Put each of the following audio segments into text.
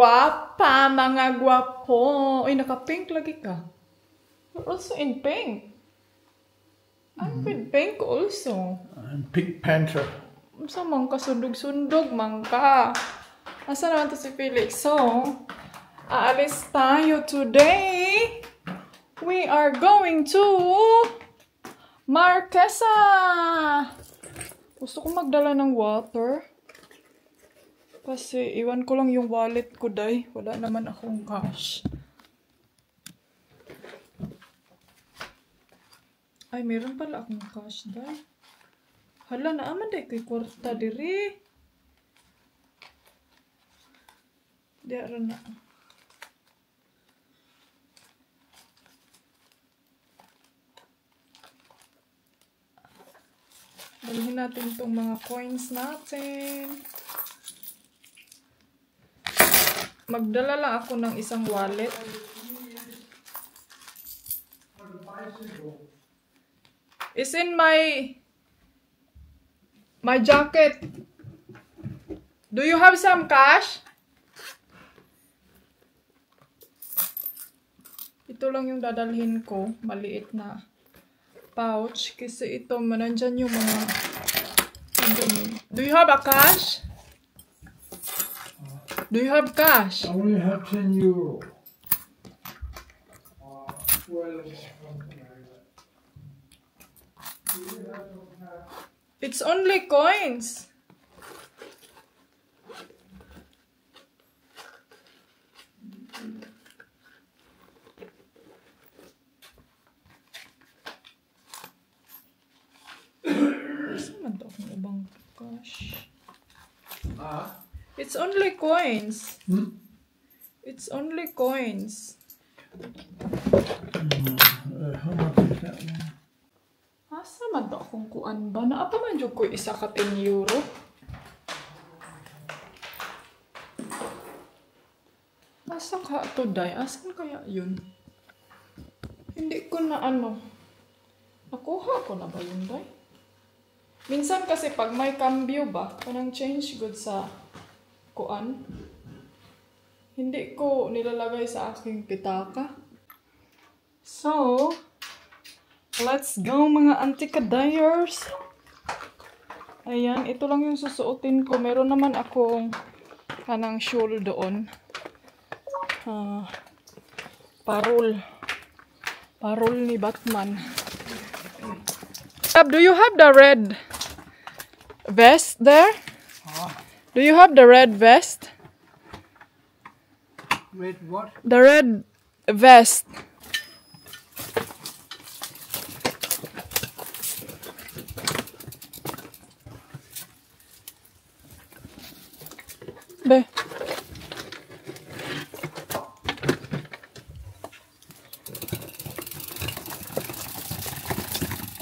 gwapa, mga gwapo. Uy, naka-pink lagi ka. You're also in pink. I'm with pink also. I'm Pink Panther. Sa man ka sundog-sundog, man ka. Asa naman to si Felix? So, aalis tayo today. We are going to Marquesa. Gusto ko magdala ng water. Kasi iwan ko lang yung wallet ko, day. Wala naman akong cash. Ay, meron pala akong cash, day. Hala, naaman day kay kwarta diri. Diara na. Dalhin natin itong mga coins natin. Magdala lang ako ng isang wallet. It's in my jacket. Do you have some cash? Ito lang yung dadalhin ko. Maliit na pouch. Kasi ito, nandyan yung mga... Do you have a cash? Do you have cash? I only have 10 euro. It's only coins. Saan to akong ibang cash? It's only coins. It's only coins. How much is that one? Asa man to akong kuan ba? Naapa man jud ko isa ka 10 euro. Asa ka to, day? Asan kaya yun? Hindi ko na ano. Nakuha ko na ba yun, day? Minsan kasi pag may cambio ba, kanang change good sa kuan, hindi ko nilalagay sa aking pitaka. So, let's go mga antikadayers. Ayan, ito lang yung susuotin ko. Meron naman akong kanang shawl doon. Parol. Parol ni Batman. Do you have the red vest there? Do you have the red vest? Red what? The red vest. Be.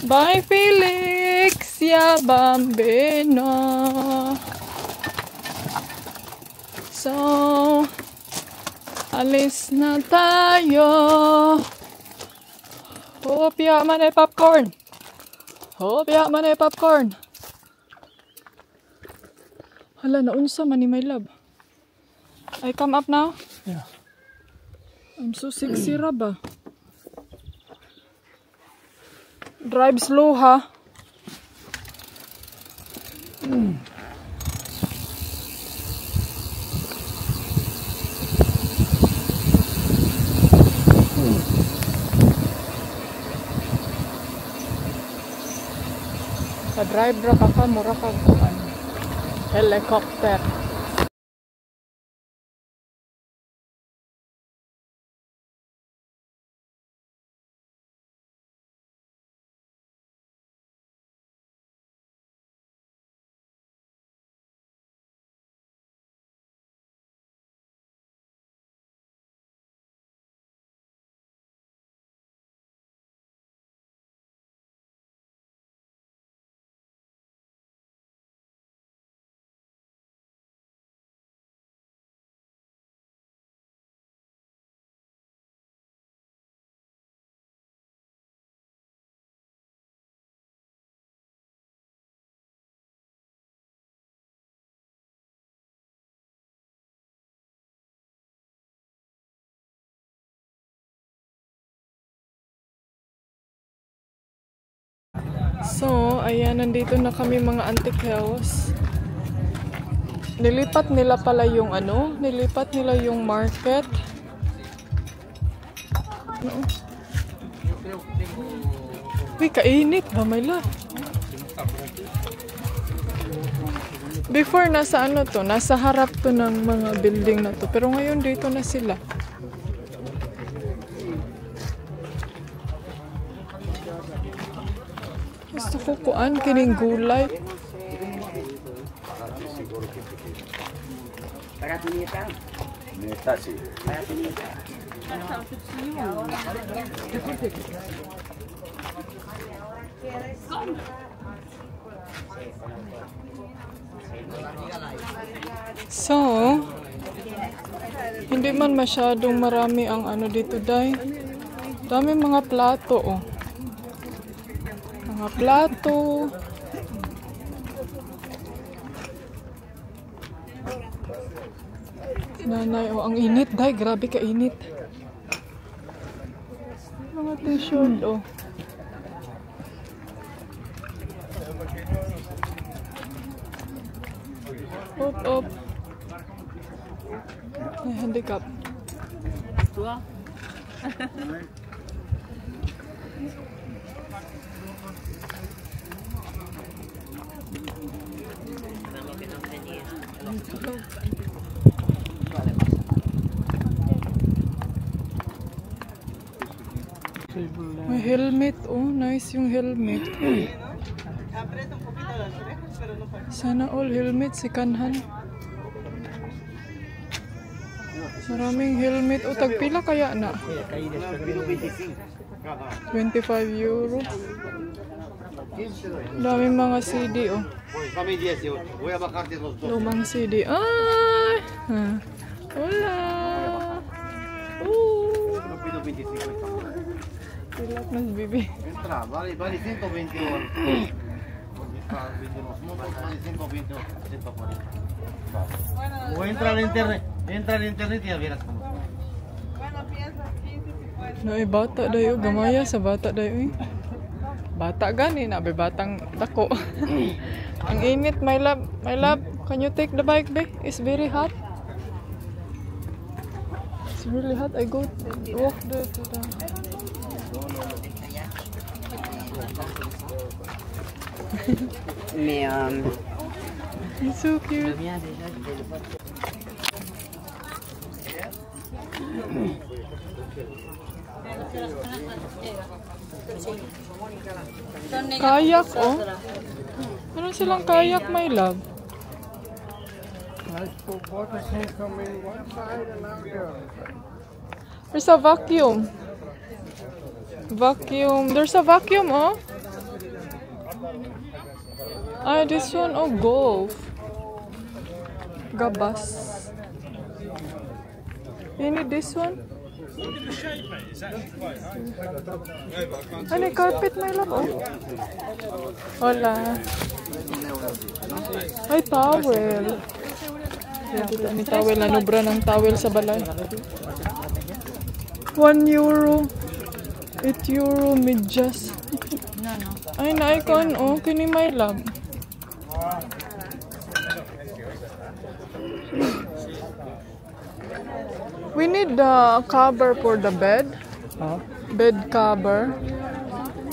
Bye, Felix! Ya bambino. So, alis na tayo. Hopya man ay popcorn. Hopya man ay popcorn. Hala, naunsa man ni my love. I come up now? Yeah. I'm so sexy, Raba. Drive slow, ha? Sa-drive ra ka mura ka helicopter. So, ayan, nandito na kami mga antique house. Nilipat nila pala yung ano, nilipat nila yung market. Ano? Uy, kainit ba, my love? Before, nasa ano to, nasa harap to ng mga building na to. Pero ngayon, dito na sila. Gusto ko kuan, kining gulay. Para pinita. Neta, sí. Para pinita. So, hindi man masyadong marami ang ano dito, day. Dami mga plato, oh. Mga plato. Nanay, oh, ang init, day. Grabe ka init. Mga t-shirt, oh. Up. May handicap. May helmet, oh. Nice yung helmet. Sana all helmet si Kanhan. Maraming helmet. O, tagpila kaya na? 25 euro. Daming mga CD, oh. Lumang CD. Ay! Hola! Pilak mas bibi. Entra, vale 121. O entra al internet y ya verás cómo. Nay bata dayo, gamaya sa bata dayo, eh. Bata gani na be batang dako. Ang init, my love. My love, can you take the bike, be? It's very hot. It's really hot. I go walk there to the... Mais It's so cute. bien déjà, je vais le voir. Kayak, oh. Meron silang kayak, my love. Nice for water can come in one side and out the other. There's a vacuum. There's a vacuum, oh. Ah, this one, oh, golf. Gabas. You need this one? Ano, carpet, my love, oh. Hola. Ay, towel. Dito ni towel, nanubra ng towel sa balay. 1 euro. 8 euro, medyas. Ay, na-icon, oh. Kini, my love. We need the cover for the bed. Huh? Bed cover.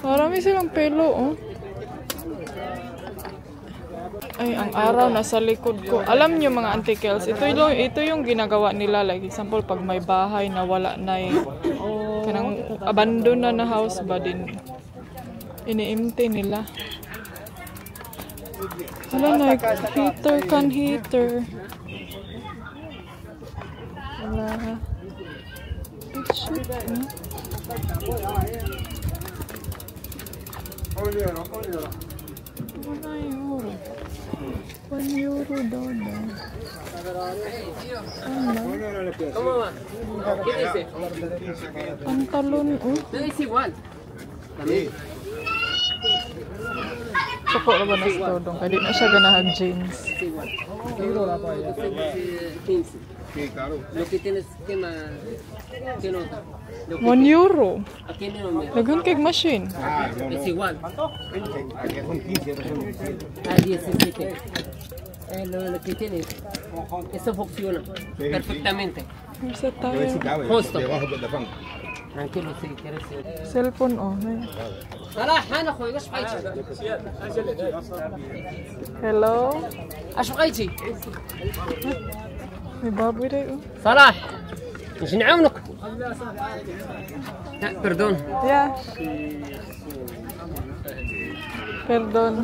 Marami silang pelo, oh. Ay, ang araw nasa likod ko. Alam niyo mga antikels, ito yung ginagawa nila. Like example, pag may bahay na wala na kanang abandon na house ba din. Ini-empty nila. Wala na, heater. Wala. Shit, eh. Wala euro. 1 euro daw. ¿Cómo va? ¿Qué dice? Pantalon, oh. No es igual. También. Suko ra ba na sa todong? Kaya di na siya ganahan jeans. Lo que tienes que ¿qué nota? 1 euro. Aquí no me. Daghang kay machine. Es igual. A 17. Lo que tienes. Eso funciona perfectamente. Versatile. Justo. Tranquilo, si quieres. Cellphone oh. Nay. صلاح انا اخوي ايش بغيتي؟ Hello. ايش بغيتي؟ May baboy day oh. صلاح نجي نعاونك. لا بردون. Yeah. Perdon.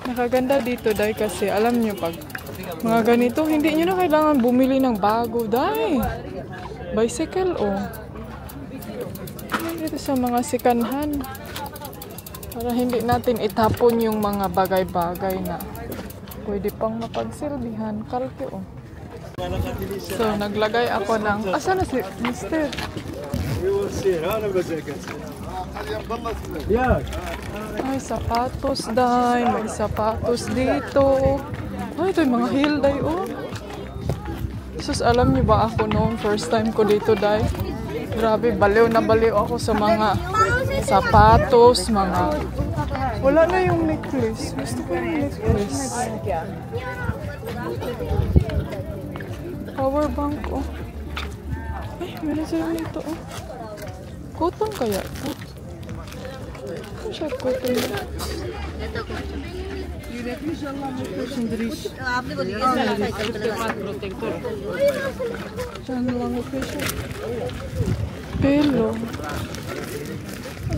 Nakaganda dito dahil kasi alam nyo pag mga ganito hindi nyo na kailangan bumili ng bago dahil bicycle oh. Dito sa mga sikanhan para hindi natin itapon yung mga bagay-bagay na pwede pang mapagsilbihan. Kalke oh. So naglagay ako ng asa na si Mr. Ay, sapatos day. May sapatos dito. Ay, ito yung mga heel day, oh. Sus, alam niyo ba ako noong first time ko dito day? Grabe, baliw na baliw ako sa mga sapatos, mga... Wala na yung necklace. Gusto ko yung necklace. Power bank, oh. Ay, meron sila nito, oh. Cotton kaya ito? Ano siya cotton? Saan lang ito siya? Pelo.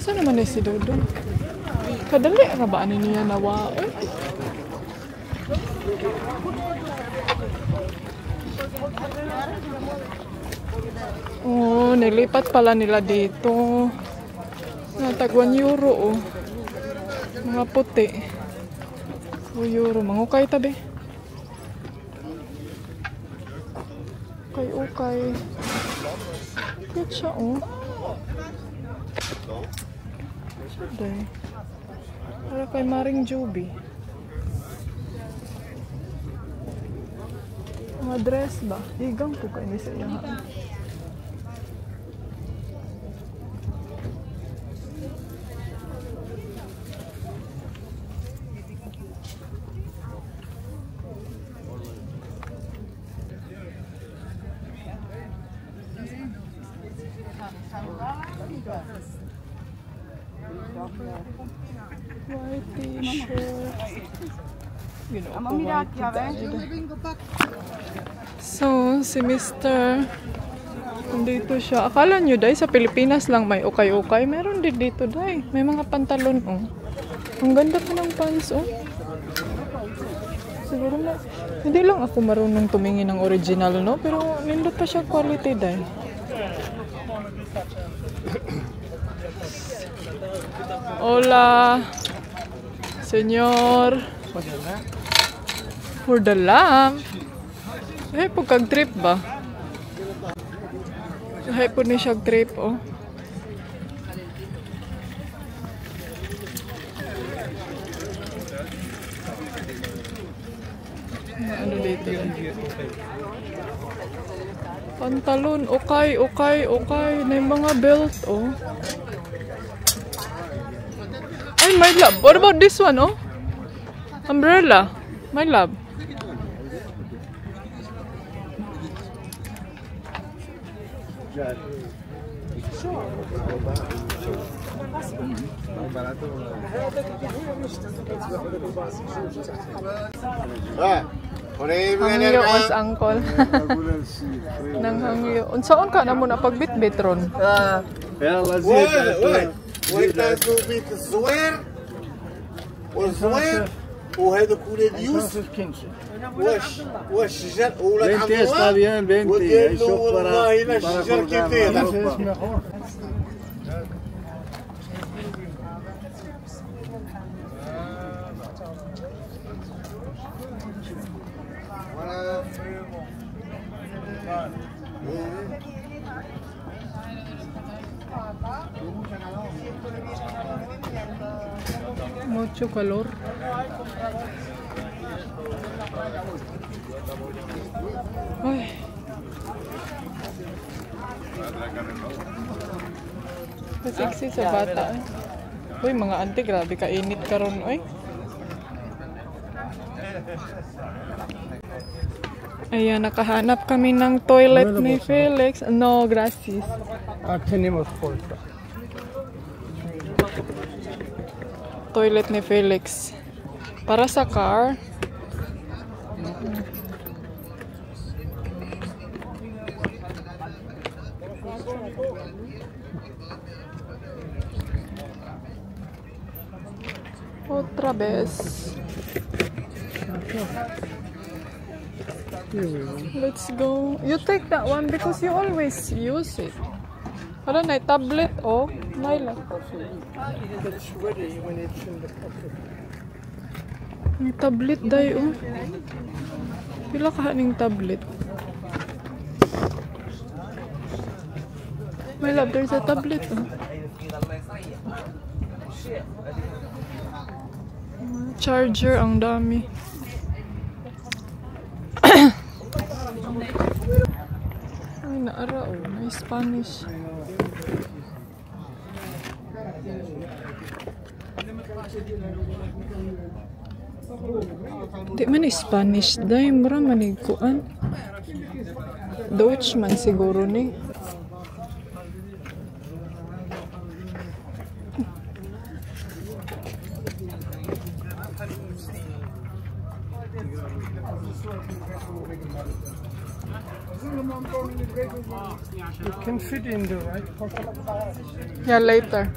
Saan naman na si Dodo? Kadali ka ba niya nawa? Oh, nilipat pala nila dito. Natag 1 euro oh. Mga puti. 2 euro. Mangukay tabi. Okay. Cute siya oh. Day. Para kay Maring Joby. Mga dress ba? Higang po kayo sa iya. White t-shirt. So, si Mr. Nandito siya. Akala nyo, day, sa Pilipinas lang may ukay-ukay. Meron din dito, day. May mga pantalon, oh. Ang ganda pa ng pants, oh. Siguro na, hindi lang ako marunong tumingin ng original, no? Pero nindot pa siya quality, day. Hola, senyor. For the lamp. Ay, pagkag-trip ba? Ay, po ni siya trip, oh. Ano dito? Pantalon, okay. May mga belt, oh. Ay, my love. What about this one, oh? Umbrella. My love. Hangyo as angkol. Nang hangyo. Unsaon ka na mo na pagbitbit ron? وانت ذوبيت الزوير والزوير وهذا كل اليوس واش الشجر ولاد عم الله وقال له والله لا الشجر كيف Mucho calor. Ay. Sexy sa bata. Uy, mga auntie, grabe kainit karon oy. Ayan, nakahanap kami ng toilet ni Felix. No, gracias. Tenemos puerta. Toilet ni Felix. Para sa car. Otra vez. Let's go. You take that one because you always use it. Hala na, tablet oh. Naila. It's ready when it's in the pocket. Yung tablet day oh. Pila ka ning tablet? My love, there's a tablet oh. Charger ang dami. Ay, naara oh. May Spanish. Di man Spanish day. Mura manigkuan. Deutsch man siguro ni. You can fit in the right pocket. Yeah, later.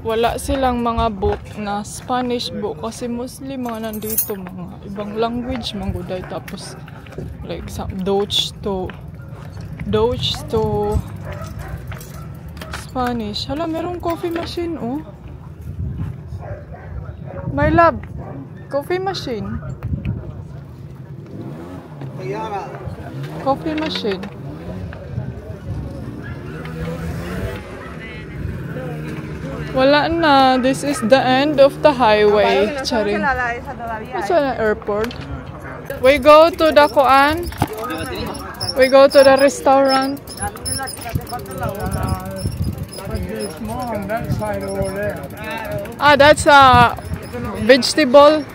Wala silang mga book na Spanish book kasi mostly mga nandito mga ibang language mangguday tapos like some Deutsch to Spanish. Hala, merong coffee machine oh. My love, coffee machine. Coffee machine. Wala na. This is the end of the highway. Charing. It's an airport. We go to the Koan. We go to the restaurant. It's more on that side over there. Ah, that's a vegetable.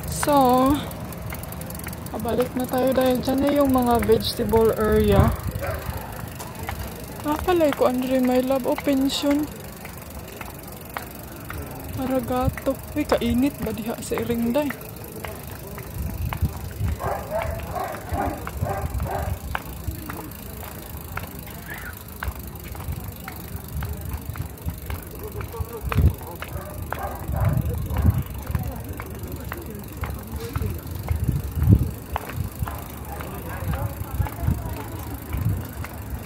So, kabalik na tayo dahil dyan na yung mga vegetable area. Napalay ko, Andre, my love, o pension. Aragato. Uy, kainit ba diha sa Iringday?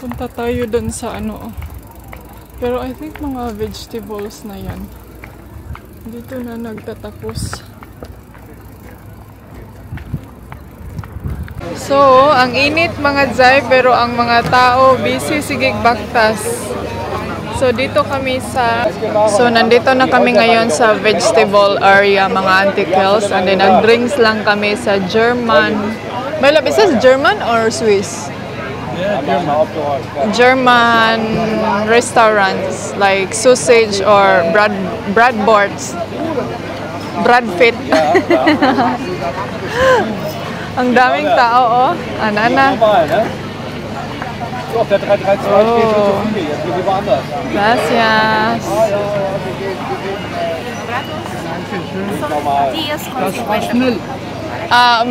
Punta tayo dun sa ano. Pero I think mga vegetables na yan. Dito na nagtatapos. So, ang init mga Zay, pero ang mga tao busy sigig baktas. So, dito kami sa... So, nandito na kami ngayon sa vegetable area, mga antikels. And then, nag-drinks lang kami sa German. My love, is this German or Swiss? German restaurants like sausage or Bratwurst. Bratwurst. Ang daming tao, oh. Anana. Oh. Gracias.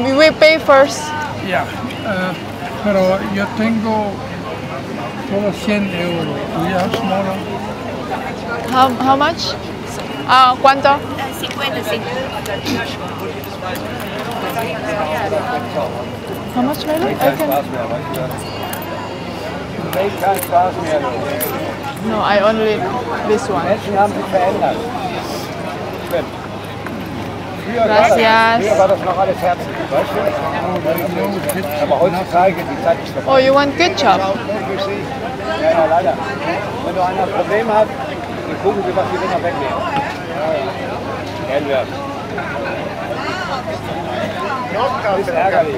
We pay first. Yeah. Pero yo tengo solo 100 euros. ¿Tuyas, Mona? How much? ¿Cuánto? 55. How much, Milo? I can... No, I only this one. Gracias. Oh, you want ketchup? Ja, ja, leider. Wenn du einer ein Problem hat, dann gucken wir, was die Dinger wegnehmen. Ja, ja. Kennen wir. Ist ärgerlich.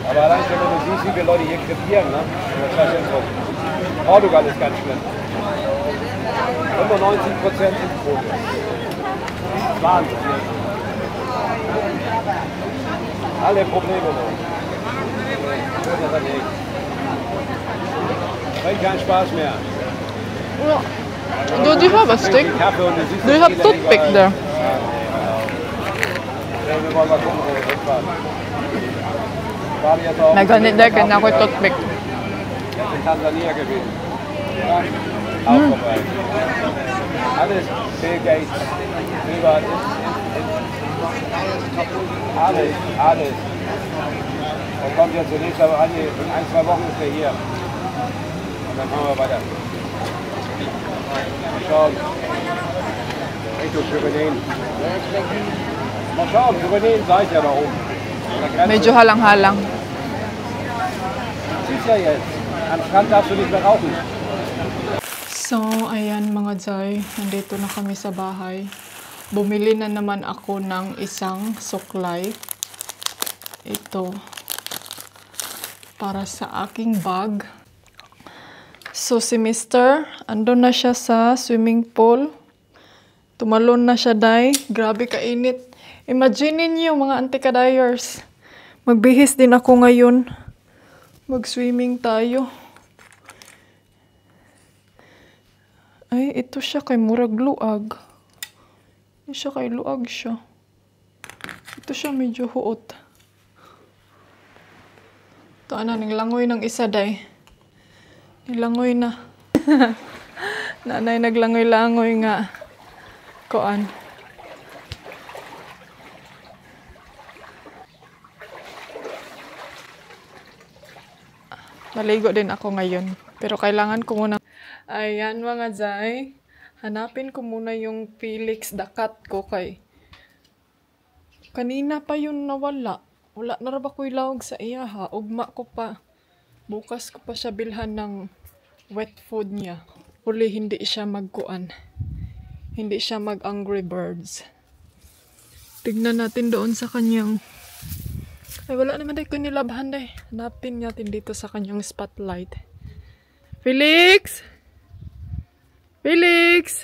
Aber allein schon, wenn du siehst, wie viele Leute hier krepieren, ne? Das ist schon so. Portugal ist ganz schlimm. 95% sind Quote. Wahnsinn. Alle Probleme noch. Das hat nichts. Bringt keinen Spaß mehr. Do you have a stick? Do you have toothpick there? Ja, wir wollen mal gucken, wo wir hinfahren. Fahren jetzt auch. Naghanid-dagan ako toothpick. Jetzt in Tansania gewesen. Ja, auch vorbei. Alles Bill Gates. Über alles, alles. Er kommt ja zunächst aber an, in 1-2 Wochen ist er hier. Und dann fahren wir weiter. Mal schauen. Richtung Souvenir. Mal schauen, Souvenir seid ja da oben. Medyo halang-halang. Siehst ja jetzt. Am Strand darfst du nicht mehr rauchen. So, ayan mga Jai. Nandito na kami sa bahay. Bumili na naman ako ng isang suklay. Ito. Para sa aking bag. So, si Mr. andun na siya sa swimming pool. Tumalon na siya, Day. Grabe kainit. Imagine niyo mga antikadayers. Magbihis din ako ngayon. Mag-swimming tayo. Ay, ito siya kay murag luag. Ito siya kay luag siya. Ito siya medyo huot. Ito ana, naglangoy ng isa, Day. Nilangoy na. Nanay naglangoy-langoy nga. Koan. Maligo din ako ngayon. Pero kailangan ko muna. Ayan mga Jai. Hanapin ko muna yung Felix dakat ko kay. Kanina pa yun nawala. Wala na ba ko ilawag sa iya ha. Ugma ko pa. Bukas ko pa siya bilhan ng wet food niya. Uli hindi siya magkuan. Hindi siya mag Angry Birds. Tignan natin doon sa kanyang. Ay wala naman tayo nilabhan day. Hanapin natin dito sa kanyang spotlight. Felix! Felix!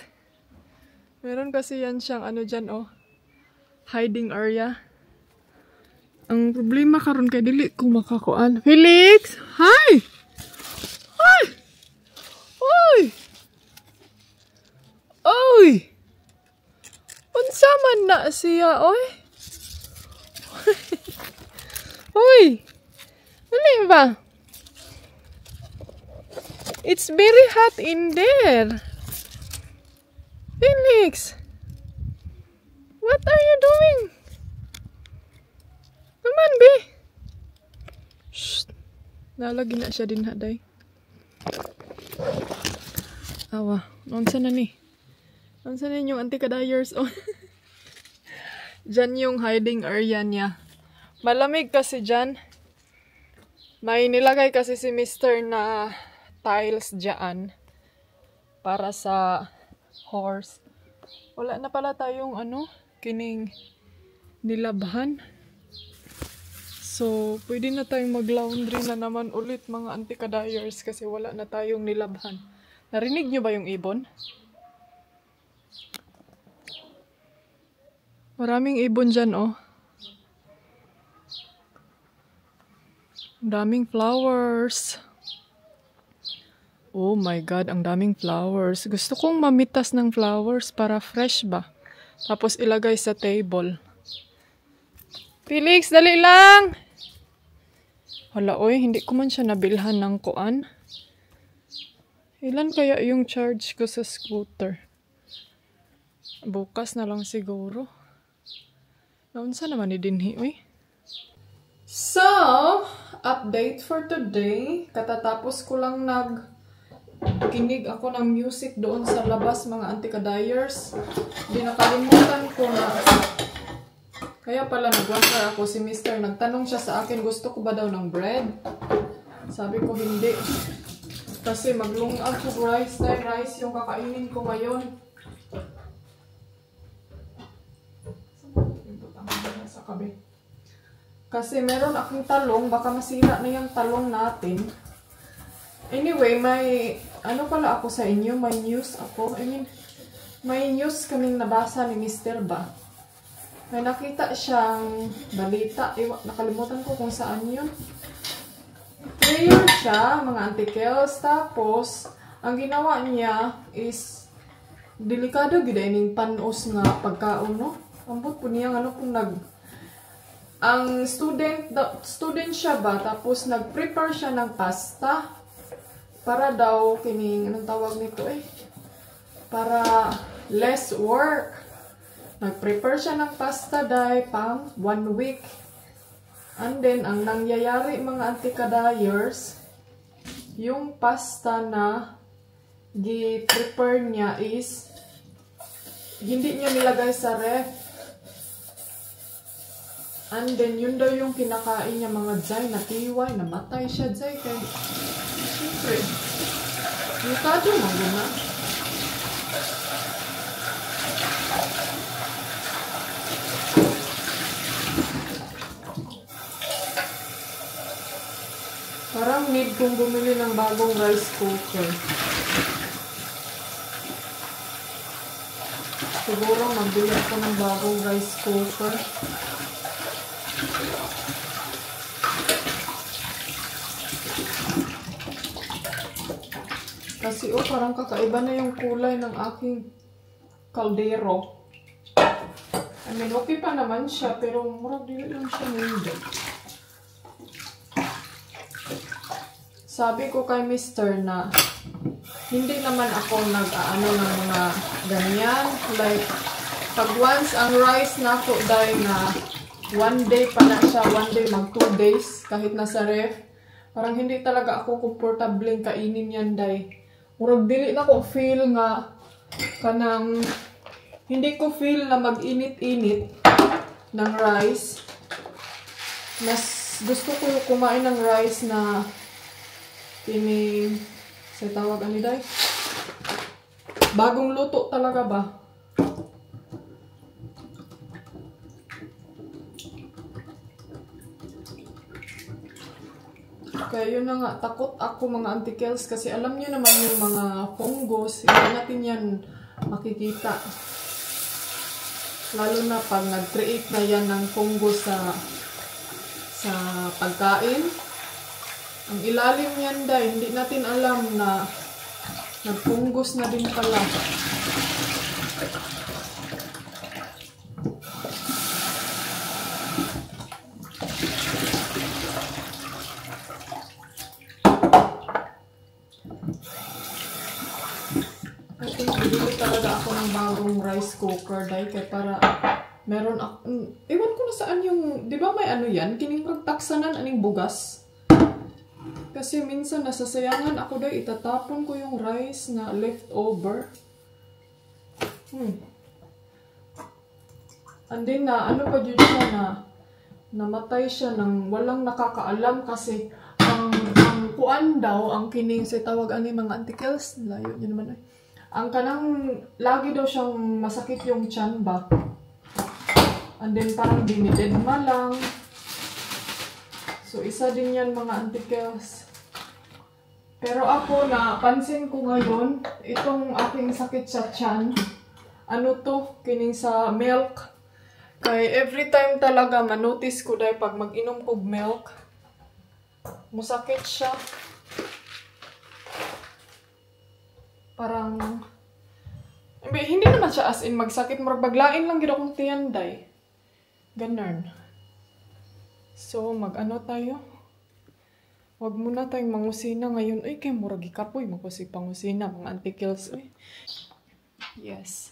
Meron kasi yan siyang ano dyan oh. Hiding area. Ang problema karon kay dili ko makakuan. Felix! Hi! Hi! Oy! Oy! Unsa man na siya oy? Oy! Ano ba? It's very hot in there. Felix! What are you doing? Naman, be. Shh. Nalagi na siya din haday. Awa. Unsa na ni? Unsa na yung antikadayers? Oh. Diyan yung hiding area niya. Malamig kasi dyan. May nilagay kasi si Mr. na tiles dyan. Para sa horse. Wala na pala tayong ano, kining nilabhan. So, pwede na tayong mag-laundry na naman ulit mga antikadayers kasi wala na tayong nilabhan. Narinig nyo ba yung ibon? Maraming ibon dyan, oh. Daming flowers. Oh my God, ang daming flowers. Gusto kong mamitas ng flowers para fresh ba? Tapos ilagay sa table. Felix, dali lang! Hala, oy, hindi ko man siya nabilhan ng kuan. Ilan kaya yung charge ko sa scooter? Bukas na lang siguro. Naunsa naman ni dinhi, oy. So, update for today. Katatapos ko lang kinig ako ng music doon sa labas mga antikadayers. Di nakalimutan ko na. Kaya pala nag-wonder ako si Mr. Nagtanong siya sa akin, gusto ko ba daw ng bread? Sabi ko hindi. Kasi maglungag ko rice yung kakainin ko ngayon. Sa kabe. Kasi meron akong talong, baka masira na yung talong natin. Anyway, may ano pala ako sa inyo, may news ako. May news kaming nabasa ni Mr. ba. May nakita siyang balita. Nakalimutan ko kung saan yun. Prayer siya, mga antikels. Tapos, ang ginawa niya is delikado gid ining panos nga pagkaon, no? Ambot po niya ano kung ang student siya ba, tapos nag-prepare siya ng pasta para daw kining anong tawag nito para less work. Nag-prepare siya ng pasta dahil pang 1 week. And then ang nangyayari mga antikadayers, yung pasta na gi-prepare niya is hindi niya nilagay sa ref. And then, yun daw yung kinakain niya mga Jai, natiway, namatay siya Jai. Kaya, siyempre, yukado man yun na. Parang need kong bumili ng bagong rice cooker. Siguro magbili ako ng bagong rice cooker. Kasi parang kakaiba na yung kulay ng aking kaldero. I mean, okay pa naman siya, pero murag dili lang siya hindi. Sabi ko kay Mr. na hindi naman ako nag-aano ng mga ganyan. Like, pag once ang rice na ako dahil na 1 day pa na siya, 1 day mag 2 days, kahit nasa ref, parang hindi talaga ako comfortable kainin yan dahil. Murag dili na ko feel nga kanang hindi ko feel na mag-init-init ng rice. Mas gusto ko kumain ng rice na ini sa tawag ani day. Bagong luto talaga ba? Kaya yun na nga, takot ako mga antikels kasi alam niyo naman yung mga fungus, hindi natin yan makikita. Lalo na pag nag-create na yan ng fungus sa pagkain. Ang ilalim yan dahil hindi natin alam na nag-fungus na din pala. Bibili talaga ako ng bagong rice cooker dahil kaya para meron ako, ewan ko na saan yung, di ba may ano yan, kining pagtaksanan aning bugas. Kasi minsan nasasayangan ako dahil itatapon ko yung rice na leftover. And then na, ano pa dyan siya na, namatay siya ng walang nakakaalam kasi ang kuan daw, ang kining sa tawag ani mga antikels, layo niya naman ay. Ang kanang, lagi daw siyang masakit yung tiyan ba? And then parang dinidedma lang. So isa din yan mga antikels. Pero ako napansin ko ngayon, itong aking sakit sa tiyan, ano to, kining sa milk. Kaya every time talaga manotice ko dahil pag mag-inom ko milk, musakit siya. Parang, hindi naman siya as in magsakit, magbaglain lang gid akong tiyanday. Ganun. So, mag-ano tayo? Huwag muna tayong mangusina ngayon. Ay, kay murag ikapoy, magkusi pangusina, mga antikels. Yes.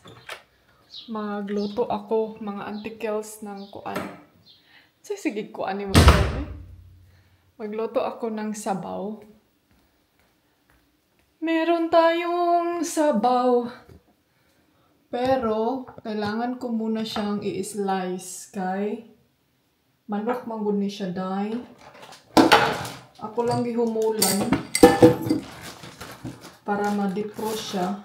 Magluto ako, mga antikels, ng kuan. Sige, kuan ni mo. Magluto ako ng sabaw. Meron tayong sabaw. Pero, kailangan ko muna siyang i-slice kay manok mangguni siya dahil. Ako lang gihumulan para ma-defrost siya.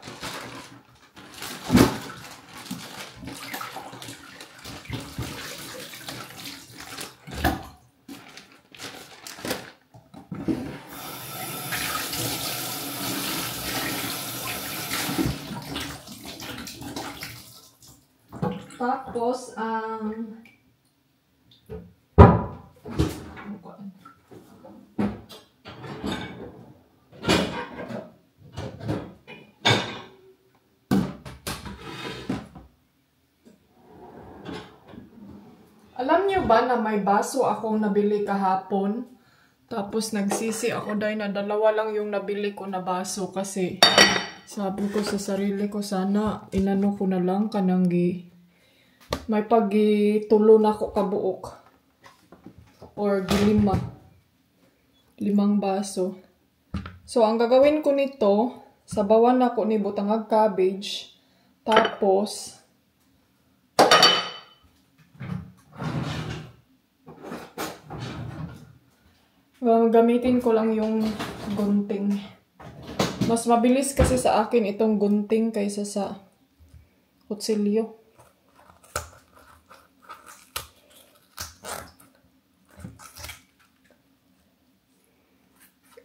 Tapos, alam niyo ba na may baso akong nabili kahapon? Tapos nagsisi ako dahil na dalawa lang yung nabili ko na baso kasi sabi ko sa sarili ko sana inano ko na lang kananggi may pagitulo na ko kabuok or limang baso. So ang gagawin ko nito, sabawan ako ni butangag cabbage, tapos gamitin ko lang yung gunting. Mas mabilis kasi sa akin itong gunting kaysa sa kutsilyo.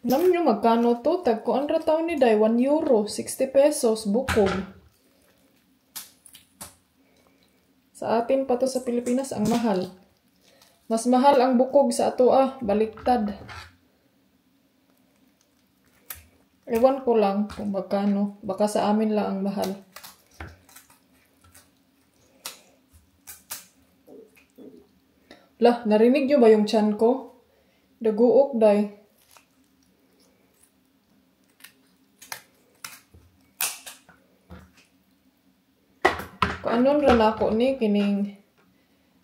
Alam nyo magkano to? Tagkuan ra taon ni Day, 1 euro, 60 pesos, bukog. Sa atin pa to sa Pilipinas, ang mahal. Mas mahal ang bukog sa ato baliktad. Ewan ko lang kung magkano. Baka sa amin lang ang mahal. Lah, narinig nyo ba yung tiyan ko? Daguok, Day. Kaanon ra na ako ni kining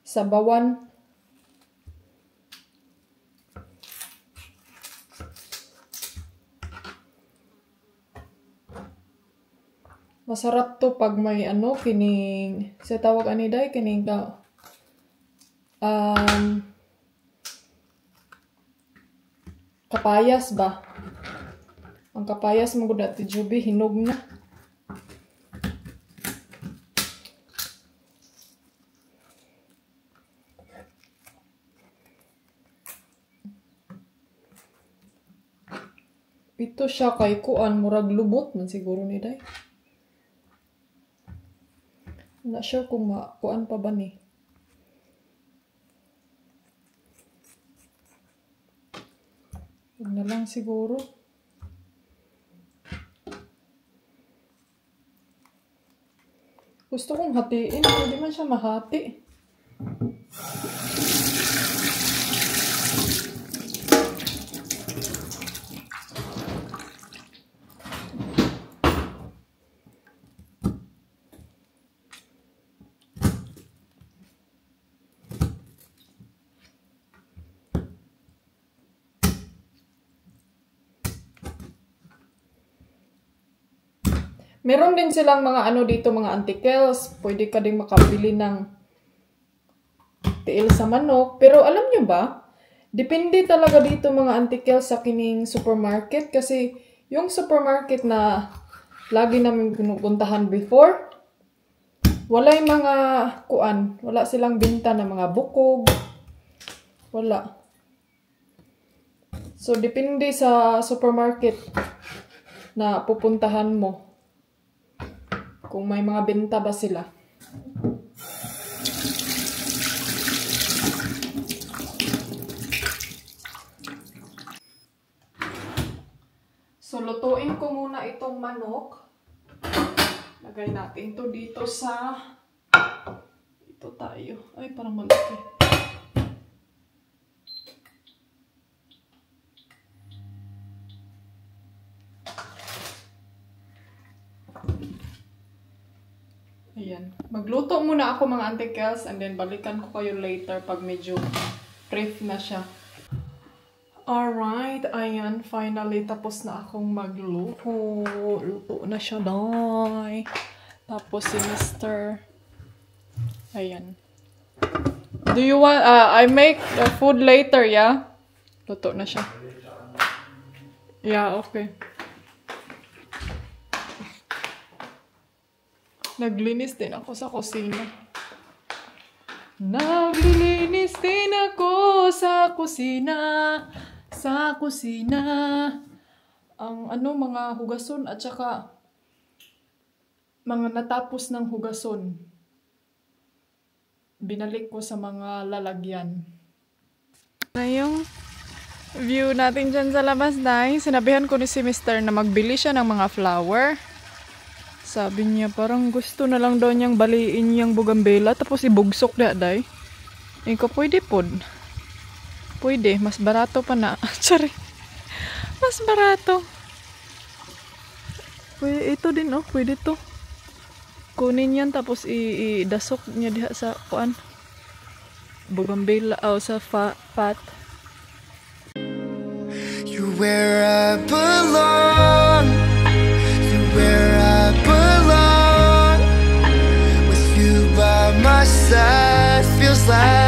sabawan. Masarap to pag may kining sa tawag ani Day kining kapayas ba? Ang kapayas mo gud ati Juby hinog na. Ito siya kay kuan murag lubot man siguro ni Day. Not sure kung kuan pa ba ni. Huwag na lang siguro. Gusto kong hatiin, hindi man siya mahati. Meron din silang mga dito, mga antikels. Pwede ka din makabili ng tiil sa manok. Pero alam nyo ba, depende talaga dito mga antikels sa kining supermarket. Kasi yung supermarket na lagi namin pinupuntahan before, wala yung mga kuan. Wala silang binta na mga bukog. Wala. So, depende sa supermarket na pupuntahan mo. Kung may mga benta ba sila. So, lutuin ko muna itong manok. Lagay natin to dito sa... Ito tayo. Ay, parang malaki. Ayan. Magluto muna ako mga antikels and then balikan ko kayo later pag medyo brief na siya. Alright, ayan. Finally, tapos na akong magluto. Luto na siya, Day. Tapos si Mr. Ayan. Do you want, I make the food later, yeah? Luto na siya. Yeah, okay. Naglinis din ako sa kusina. Naglilinis din ako sa kusina. Sa kusina. Ang mga hugason at saka mga natapos ng hugason. Binalik ko sa mga lalagyan. Na yung view natin dyan sa labas, dahil sinabihan ko ni si Mr. na magbili siya ng mga flower. Sabi niya parang gusto na lang daw niyang baliin yung bugambela tapos ibugsok na, day. Ikaw pwede pod. Pwede, mas barato pa na. Sorry. Mas barato. Pwede, ito din oh, pwede to. Kunin yan tapos idasok niya diha sa kuan. Bugambela sa pot. You're where I belong. You're where I belong. With you by my side feels like